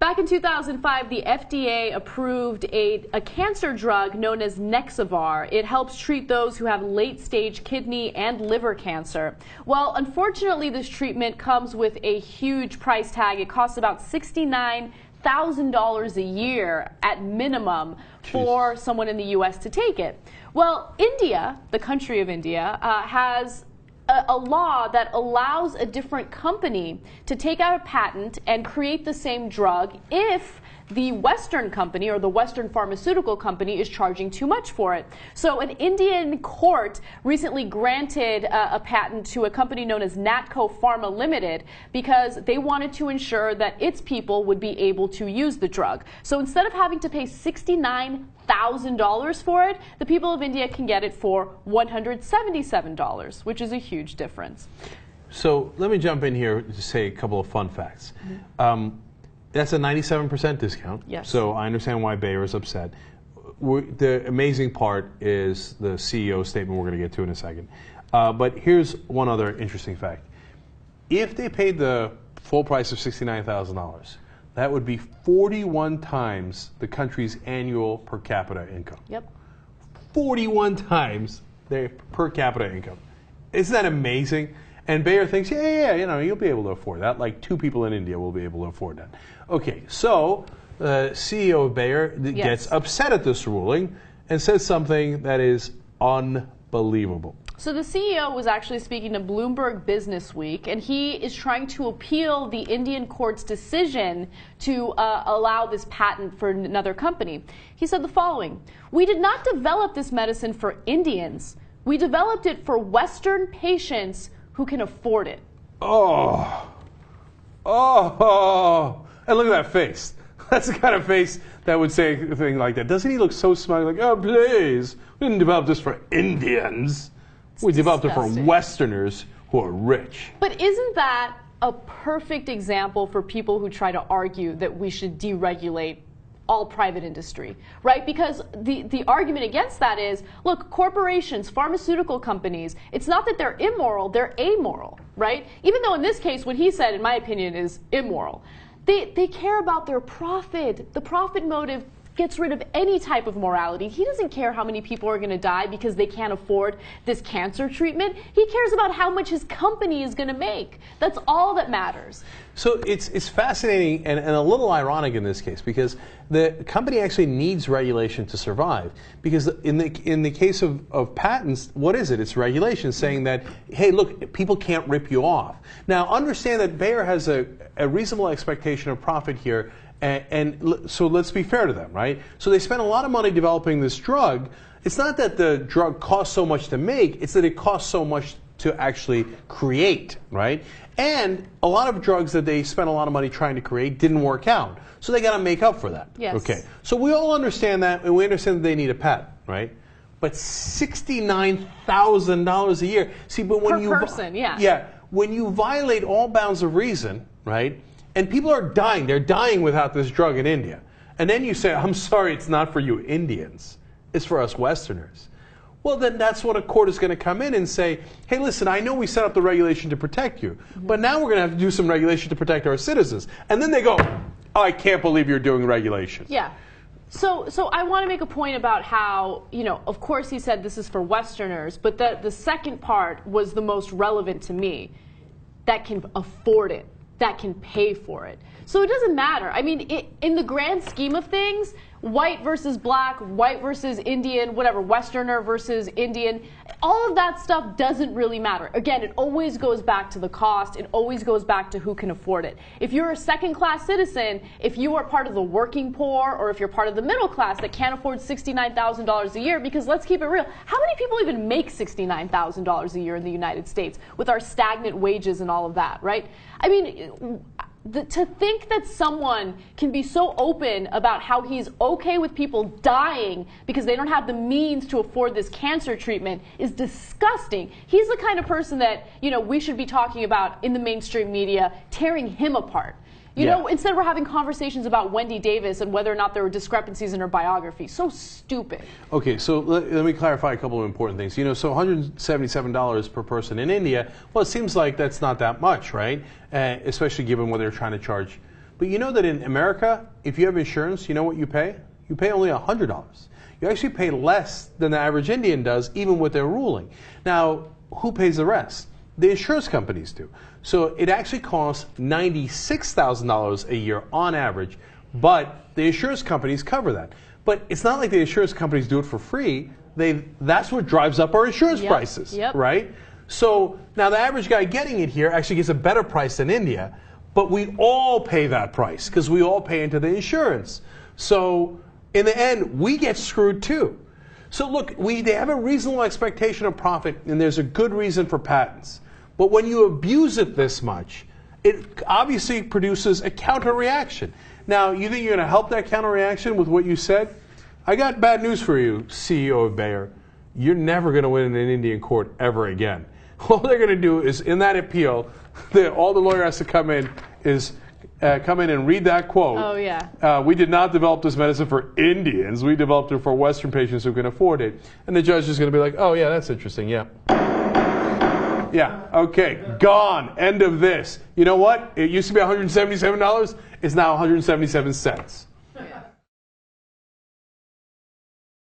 Back in 2005, the FDA approved a cancer drug known as Nexavar. It helps treat those who have late-stage kidney and liver cancer. Well, unfortunately, this treatment comes with a huge price tag. It costs about $69,000 a year at minimum for someone in the U.S. to take it. Well, India, the country of India, has a law that allows a different company to take out a patent and create the same drug if the Western company or the Western pharmaceutical company is charging too much for it. So an Indian court recently granted a patent to a company known as Natco Pharma Limited because they wanted to ensure that its people would be able to use the drug. So instead of having to pay $69,000 for it, the people of India can get it for $177, which is a huge difference. So let me jump in here to say a couple of fun facts. That's a 97% discount. Yes. So I understand why Bayer is upset. The amazing part is the CEO statement we're going to get to in a second. But here's one other interesting fact. If they paid the full price of $69,000, that would be 41 times the country's annual per capita income. Yep. 41 times their per capita income. Isn't that amazing? And Bayer thinks, yeah, you know, you'll be able to afford that. Like 2 people in India will be able to afford that. Okay, so the CEO of Bayer gets upset at this ruling and says something that is unbelievable. So the CEO was actually speaking to Bloomberg Business Week, and he is trying to appeal the Indian court's decision to allow this patent for another company. He said the following: "We did not develop this medicine for Indians. We developed it for Western patients who can afford it." Oh, and look at that face. That's the kind of face that would say a thing like that. Doesn't he look so smug? Like, oh, please, we didn't develop this for Indians. We developed it for Westerners who are rich. But isn't that a perfect example for people who try to argue that we should deregulate all private industry, right? Because the argument against that is, look, corporations, pharmaceutical companies, it's not that they're immoral, they're amoral, right? Even though in this case, what he said, in my opinion, is immoral. They care about their profit. The profit motive gets rid of any type of morality. He doesn't care how many people are going to die because they can't afford this cancer treatment. He cares about how much his company is going to make. That's all that matters. So it's fascinating and a little ironic in this case because the company actually needs regulation to survive. Because in the case of patents, what is it? It's regulation saying that, hey, look, people can't rip you off. Now, understand that Bayer has a reasonable expectation of profit here. And so let's be fair to them, right? So they spent a lot of money developing this drug. It's not that the drug costs so much to make, it's that it costs so much to actually create, right? And a lot of drugs that they spent a lot of money trying to create didn't work out. So they got to make up for that. Yes. Okay. So we all understand that, and we understand that they need a patent, right? But $69,000 a year. See, but when per person, yeah. Yeah. When you violate all bounds of reason, right? And people are dying. They're dying without this drug in India. And then you say, I'm sorry, it's not for you Indians. It's for us Westerners. Well, then that's what a court is going to come in and say, hey, listen, I know we set up the regulation to protect you, but now we're going to have to do some regulation to protect our citizens. And then they go, oh, I can't believe you're doing regulation. Yeah. So I want to make a point about how, you know, of course he said this is for Westerners, but the second part was the most relevant to me, that can afford it, that can pay for it. So it doesn't matter. I mean, in the grand scheme of things, white versus black, white versus Indian, whatever, Westerner versus Indian, all of that stuff doesn't really matter. Again, it always goes back to the cost. It always goes back to who can afford it. If you're a second-class citizen, if you are part of the working poor, or if you're part of the middle class that can't afford $69,000 a year, because let's keep it real, how many people even make $69,000 a year in the United States with our stagnant wages and all of that, right? I mean, to think that someone can be so open about how he's okay with people dying because they don't have the means to afford this cancer treatment is disgusting. He's the kind of person that, you know, we should be talking about in the mainstream media, tearing him apart. You know, instead we're having conversations about Wendy Davis and whether or not there were discrepancies in her biography. So stupid. Okay, so let me clarify a couple of important things. You know, so $177 per person in India, well, it seems like that's not that much, right? Especially given what they're trying to charge But you know that in America, if you have insurance, you know what you pay? You pay only $100. You actually pay less than the average Indian does, even with their ruling. Now, who pays the rest? The insurance companies do. So it actually costs $96,000 a year on average, but the insurance companies cover that. But it's not like the insurance companies do it for free. That's what drives up our insurance prices, right? So now the average guy getting it here actually gets a better price than India, but we all pay that price because we all pay into the insurance. So in the end, we get screwed too. So look, they have a reasonable expectation of profit, and there's a good reason for patents. But when you abuse it this much, it obviously produces a counter-reaction. Now, you think you're going to help that counter-reaction with what you said? I got bad news for you, CEO of Bayer. You're never going to win in an Indian court ever again. All they're going to do is, in that appeal, all the lawyer has to come in and read that quote. Oh, yeah. We did not develop this medicine for Indians. We developed it for Western patients who can afford it. And the judge is going to be like, oh, yeah, that's interesting, yeah. Yeah, okay, gone. End of this. You know what? It used to be $177. It's now 177 cents.